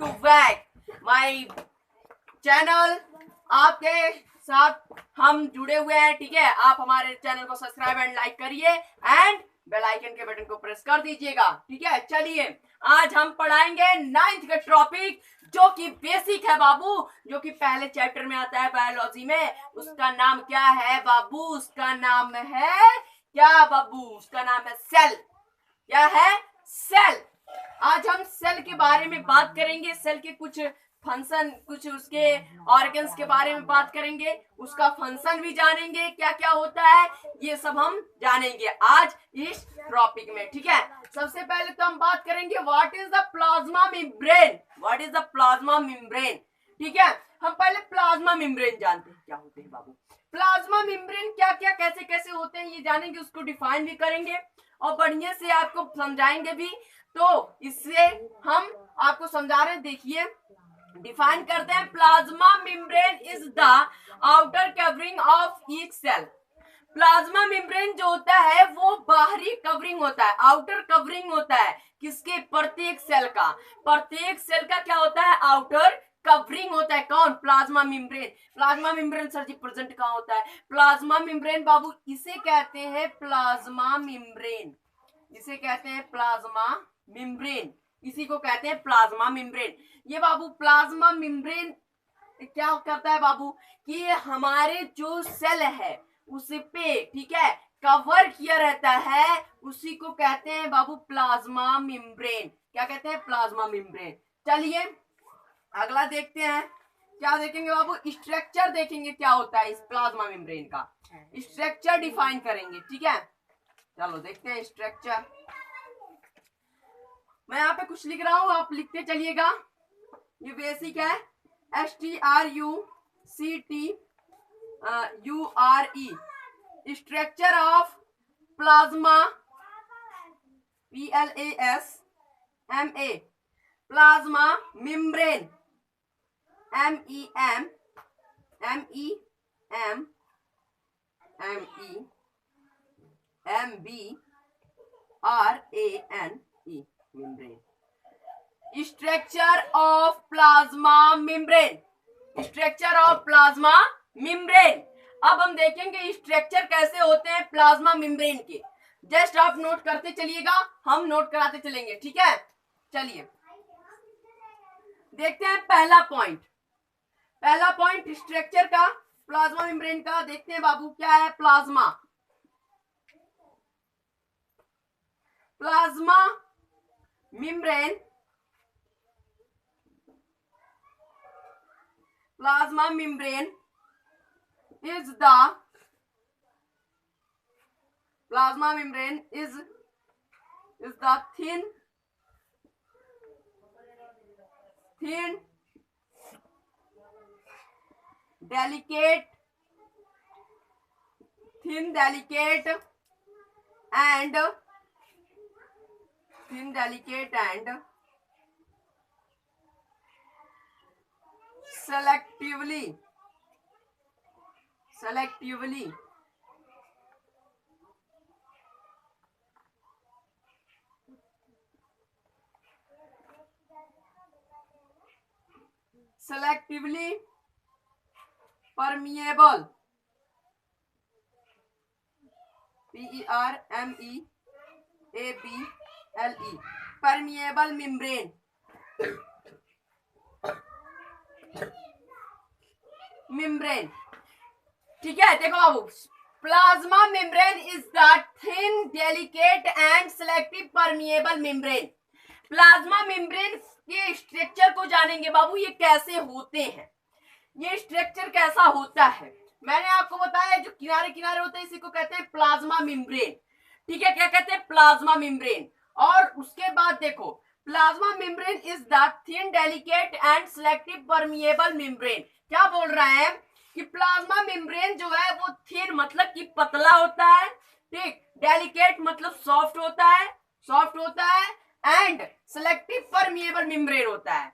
To back my channel. आपके साथ हम जुड़े हुए हैं, ठीक है। आप हमारे चैनल को सब्सक्राइब एंड लाइक करिए एंड बेल आइकन के बटन को प्रेस कर दीजिएगा, ठीक है। चलिए आज हम पढ़ाएंगे 9th का टॉपिक जो कि बेसिक है बाबू, जो कि पहले चैप्टर में आता है बायोलॉजी में। उसका नाम क्या है बाबू? उसका नाम है क्या बाबू? उसका नाम है सेल। क्या है? सेल। आज हम सेल के बारे में बात करेंगे, सेल के कुछ फंक्शन, कुछ उसके ऑर्गन्स के बारे में बात करेंगे, उसका फंक्शन भी जानेंगे, क्या क्या होता है ये सब हम जानेंगे आज इस टॉपिक में, ठीक है। सबसे पहले तो हम बात करेंगे what is the plasma membrane. What is the plasma membrane, ठीक है। हम पहले प्लाज्मा मेम्ब्रेन जानते हैं क्या होते हैं बाबू। प्लाज्मा मेम्ब्रेन क्या क्या कैसे कैसे होते हैं ये जानेंगे, उसको डिफाइन भी करेंगे और बढ़िया से आपको समझाएंगे भी। तो इससे हम आपको समझा रहे हैं, देखिए डिफाइन करते हैं। Plasma membrane is the outer covering of each cell. Plasma membrane जो होता है वो बाहरी कवरिंग होता है, आउटर कवरिंग होता है किसके? प्रत्येक सेल का। प्रत्येक सेल का क्या होता है? आउटर कवरिंग होता है। कौन? Plasma membrane. Plasma membrane sir ji present कहाँ होता है? प्लाज्मा मेम्ब्रेन बाबू इसे कहते हैं प्लाज्मा मेम्ब्रेन। इसे कहते हैं प्लाज्मा मेम्ब्रेन, इसी को कहते हैं प्लाज्मा मेम्ब्रेन। ये बाबू प्लाज्मा मेम्ब्रेन क्या करता है बाबू कि हमारे जो सेल है उस पे, ठीक है, कवर किया रहता है, उसी को कहते हैं बाबू प्लाज्मा मेम्ब्रेन। क्या कहते हैं? Plasma membrane. चलिए अगला देखते हैं, क्या देखेंगे बाबू? स्ट्रक्चर देखेंगे क्या होता है इस प्लाज्मा मेम्ब्रेन का। स्ट्रक्चर डिफाइन करेंगे, ठीक है। चलो देखते हैं स्ट्रक्चर। मैं यहाँ पे कुछ लिख रहा हूं, आप लिखते चलिएगा। ये बेसिक है, STRUCTURE structure of plasma, PLASMA plasma membrane, MEMBRANE membrane. Structure of plasma membrane, structure of plasma membrane. अब हम देखेंगे स्ट्रक्चर कैसे होते हैं प्लाज्मा मेम्ब्रेन के। जस्ट आप नोट करते चलिएगा, हम नोट कराते चलेंगे, ठीक है। चलिए देखते हैं पहला पॉइंट। पहला पॉइंट स्ट्रक्चर का प्लाज्मा मेम्ब्रेन का देखते हैं बाबू। क्या है plasma? Plasma membrane, plasma membrane is the plasma membrane is the thin delicate and selectively permeable, PERMEABLE permeable membrane। Membrane, ठीक है। देखो बाबू, plasma membrane is the thin delicate and selective permeable membrane. Plasma membrane के structure को जानेंगे बाबू, ये कैसे होते हैं, ये स्ट्रक्चर कैसा होता है। मैंने आपको बताया जो किनारे किनारे होते हैं इसी को कहते हैं प्लाज्मा मेम्ब्रेन, ठीक है। क्या कहते हैं? Plasma membrane. और उसके बाद देखो plasma membrane is the thin delicate and selective permeable membrane. क्या बोल रहा है कि प्लाज्मा मेम्ब्रेन जो है वो थिन मतलब कि पतला होता है, ठीक, डेलिकेट मतलब सॉफ्ट होता है एंड सेलेक्टिव परमिएबल मेम्ब्रेन होता है।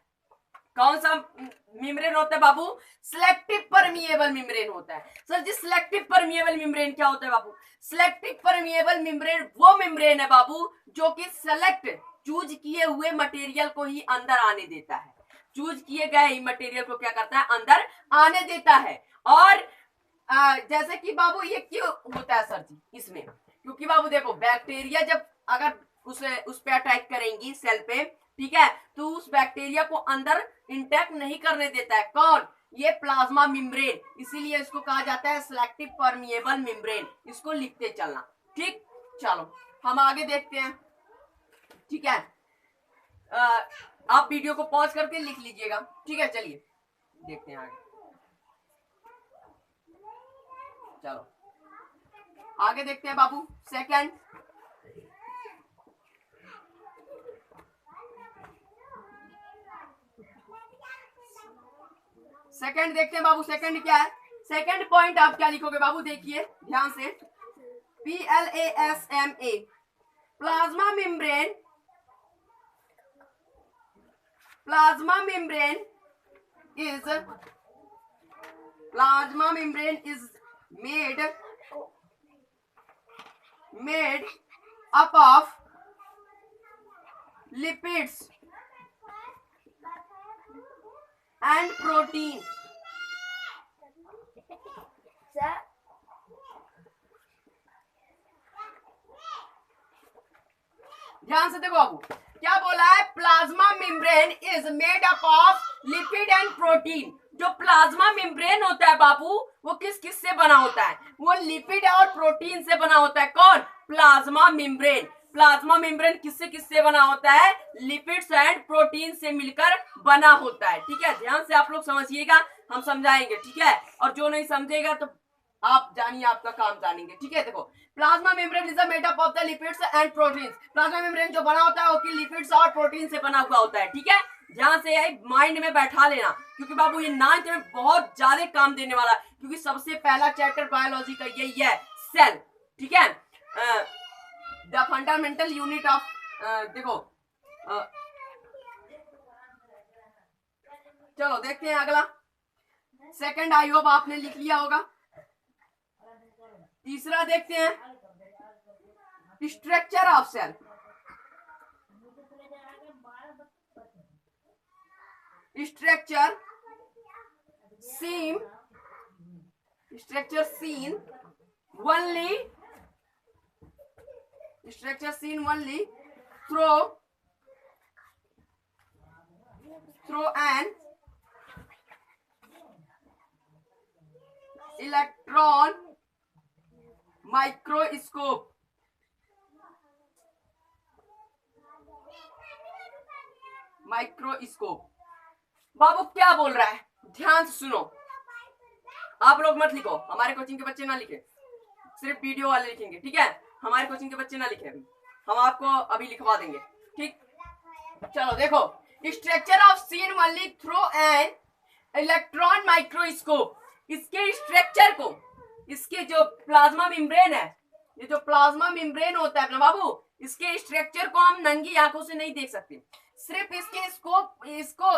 कौन सा मेम्ब्रेन होता है बाबू? सिलेक्टिव परमिएबल मेम्ब्रेन होता है। सर जी सिलेक्टिव परमिएबल मेम्ब्रेन क्या होता है बाबू? सिलेक्टिव परमिएबल मेम्ब्रेन वो मेम्ब्रेन है बाबू जो कि सेलेक्ट चूज किए हुए मटेरियल को ही अंदर आने देता है। चूज किए गए मटेरियल को क्या करता है, अंदर आने देता है। और जैसे कि बाबू ये क्यों होता है सर जी इसमें, क्योंकि बाबू देखो बैक्टीरिया जब अगर उस पे अटैक करेंगी सेल पे, ठीक है, तो उस बैक्टीरिया को अंदर इंटैक्ट नहीं करने देता है। कौन, ये प्लाज्मा मेम्ब्रेन, इसीलिए इसको कहा जाता है सिलेक्टिव परमिएबल मेम्ब्रेन। इसको लिखते चलना, ठीक। चलो हम आगे देखते हैं, ठीक है। आप वीडियो को पॉज करके लिख लीजिएगा, ठीक है। चलिए देखते हैं आगे। चलो आगे देखते हैं बाबू। सेकंड देखते हैं बाबू। सेकंड क्या है, सेकंड पॉइंट आप क्या लिखोगे बाबू, देखिए ध्यान से। PLASMA, plasma membrane. Plasma membrane is made up of lipids and protein. ध्यान से देखो बाबू, क्या बोला है, plasma membrane is made up of lipid and protein. जो प्लाज्मा मेम्ब्रेन होता है बाबू, वो किस किस से बना होता है, वो लिपिड और प्रोटीन से बना होता है। कौन, प्लाज्मा मेम्ब्रेन। प्लाज्मा मेम्ब्रेन किससे बना होता है, लिपिड्स एंड प्रोटीन से मिलकर बना होता है, ठीक है। ध्यान से आप लोग समझिएगा, हम समझाएंगे, ठीक है। और जो नहीं समझेगा तो आप जानिए, आपका काम जानेंगे, ठीक है। देखो plasma membrane is made up of the lipids and proteins. Plasma membrane जो बना होता है वो कि लिपिड्स और प्रोटीन से बना हुआ होता है, ठीक है। ध्यान से यही माइंड में बैठा लेना, क्योंकि बाबू ये 9th में बहुत ज्यादा काम देने वाला, क्योंकि सबसे पहला चैप्टर बायोलॉजी का यही है, सेल, ठीक है। द फंडामेंटल यूनिट ऑफ, देखो चलो देखते हैं अगला। सेकंड आई होप आपने लिख लिया होगा। तीसरा देखते हैं, structure of cell. Structure seen only through an electron microscope। बाबू क्या बोल रहा है, ध्यान से सुनो। आप लोग मत लिखो, हमारे कोचिंग के बच्चे ना लिखे, सिर्फ वीडियो वाले लिखेंगे, ठीक है। हमारे कोचिंग के बच्चे ना लिखे, अभी हम आपको अभी लिखवा देंगे, ठीक। चलो देखो, structure of seen only through an electron microscope. इसके स्ट्रक्चर को, इसके जो प्लाज्मा मेम्ब्रेन है, ये जो प्लाज्मा मेम्ब्रेन होता है अपना बाबू, इसके स्ट्रक्चर को हम नंगी आंखों से नहीं देख सकते, सिर्फ इसके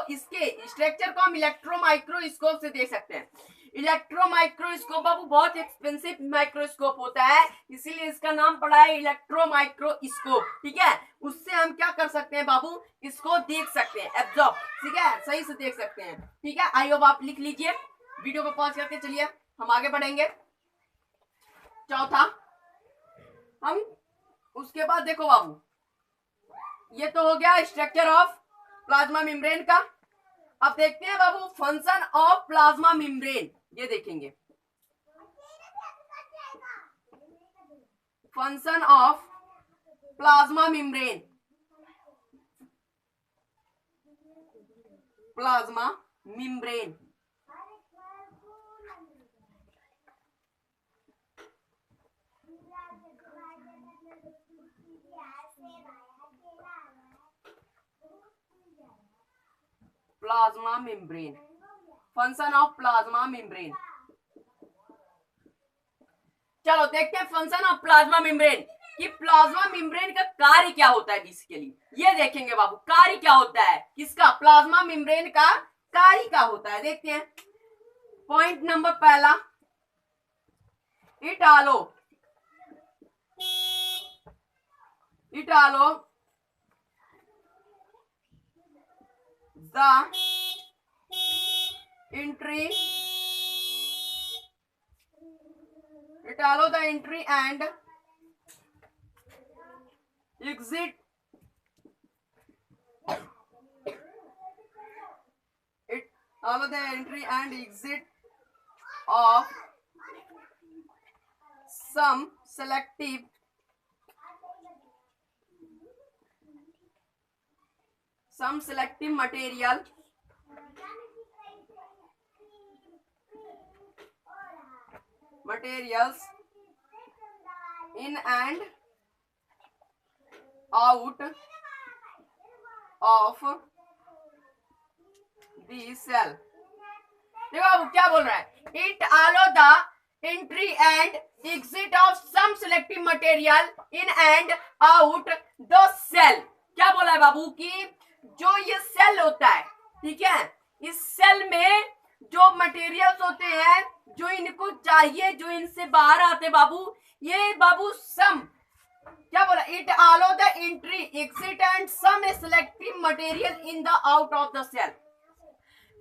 इसके स्ट्रक्चर को हम इलेक्ट्रो माइक्रोस्कोप से देख सकते हैं। इलेक्ट्रो माइक्रोस्कोप बाबू बहुत एक्सपेंसिव माइक्रोस्कोप होता है, इसीलिए इसका नाम पड़ा है इलेक्ट्रो माइक्रोस्कोप, ठीक है। उससे हम क्या कर सकते हैं बाबू, इसको देख सकते हैं, एब्जॉर्ब, ठीक है, सही से देख सकते हैं, ठीक है। आई होप आप लिख लीजिए, वीडियो को पॉज करके चलिए हम आगे बढ़ेंगे। चौथा, हम उसके बाद देखो बाबू, ये तो हो गया स्ट्रक्चर ऑफ प्लाज्मा मेम्ब्रेन का। अब देखते हैं बाबू फंक्शन ऑफ प्लाज्मा मेम्ब्रेन, ये देखेंगे function of plasma membrane. Plasma membrane plasma membrane, function of plasma membrane. चलो देखते हैं फंक्शन ऑफ प्लाज्मा मेम्ब्रेन कि प्लाज्मा मेम्ब्रेन का कार्य क्या होता है बेसिकली, ये देखेंगे बाबू, कार्य क्या होता है किसका, प्लाज्मा मेम्ब्रेन का कार्य क्या होता है, देखते हैं। पॉइंट नंबर पहला, it allow the entry, it allow the entry and exit, it allow the entry and exit of some selective material materials in and out of the cell. देखो अब क्या बोल रहा है, it allow the entry and exit of some selective material in and out the cell. क्या बोला है बाबू कि जो ये सेल होता है, ठीक है, इस सेल में जो मटेरियल्स होते हैं, जो इनको चाहिए, जो इनसे बाहर आते बाबू, ये बाबू सम, क्या बोला, it allow the entry exit and some selective material in the out of the cell.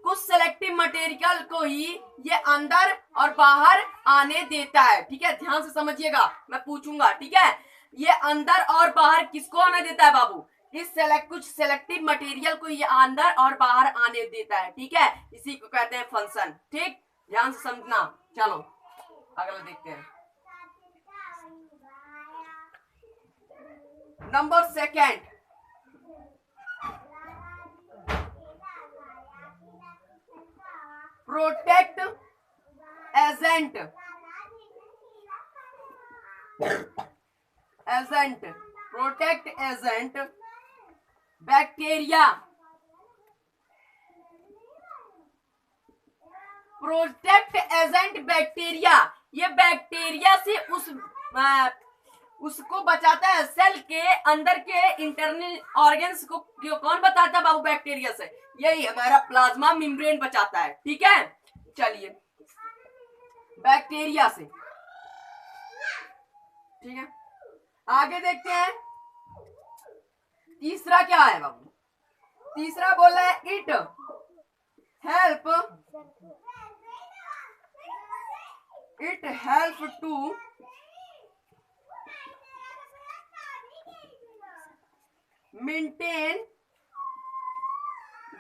कुछ सिलेक्टिव मटेरियल को ही ये अंदर और बाहर आने देता है. ठीक है, ध्यान से समझिएगा, मैं पूछूंगा. ठीक है, ये अंदर और बाहर किसको आने देता है बाबू? इस कुछ सिलेक्टिव मटेरियल को ये अंदर और बाहर आने देता है. ठीक है, इसी को कहते हैं फंक्शन. ठीक, ध्यान से समझना. चलो अगला देखते हैं. Number second, protect agent. Protect agent bacteria. Protect agent bacteria, ये बैक्टीरिया से उसको बचाता है. सेल के अंदर के इंटरनल ऑर्गन्स को कौन बचाता है बाबू? बैक्टीरिया से. यही हमारा प्लाज्मा मेम्ब्रेन बचाता है. ठीक है, चलिए बैक्टीरिया से. ठीक है, आगे देखते हैं. तीसरा क्या है बाबू? तीसरा बोला है it help to maintain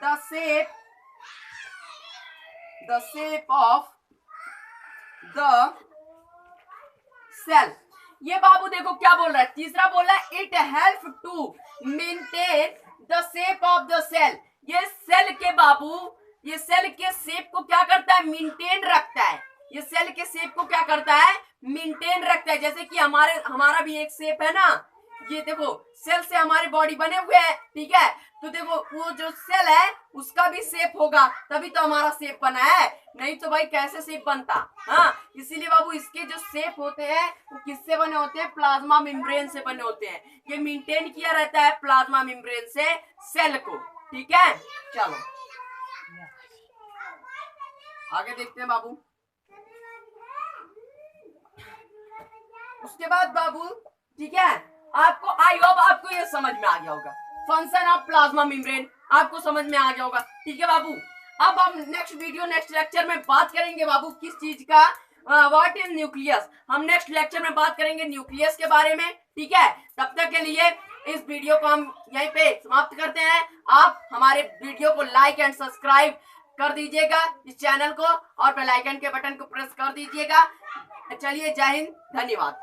the shape of the cell. ये बाबू देखो क्या बोल रहा है. तीसरा बोल रहा है it help to maintain the shape of the cell. ये सेल के बाबू, ये सेल के शेप को क्या करता है? मेंटेन रखता है. ये सेल के शेप को क्या करता है? मेंटेन रखता है. जैसे कि हमारा भी एक शेप है ना, ये देखो सेल से हमारी बॉडी बने हुए हैं. ठीक है, तो देखो वो जो सेल है उसका भी शेप होगा, तभी तो हमारा शेप बना है. नहीं तो भाई कैसे शेप बनता? हाँ, इसीलिए बाबू इसके जो शेप होते हैं वो किससे बने होते हैं? प्लाज्मा मेम्ब्रेन से बने होते हैं. ये मेंटेन किया रहता है प्लाज्मा मेम्ब्रेन से सेल को. ठीक है, चलो आगे देखते हैं बाबू. उसके बाद बाबू, ठीक है, आपको आई होप आपको ये समझ में आ गया होगा. फंक्शन ऑफ प्लाज्मा मेम्ब्रेन आपको समझ में आ गया होगा. ठीक है बाबू, अब हम नेक्स्ट लेक्चर में बात करेंगे बाबू किस चीज का? What is nucleus. हम नेक्स्ट लेक्चर में बात करेंगे न्यूक्लियस के बारे में. ठीक है, तब तक के लिए इस वीडियो को हम यहीं पे समाप्त करते हैं. आप हमारे वीडियो को लाइक एंड सब्सक्राइब कर दीजिएगा इस चैनल को, और बेल आइकन के बटन को प्रेस कर दीजिएगा. चलिए, जय हिंद, धन्यवाद.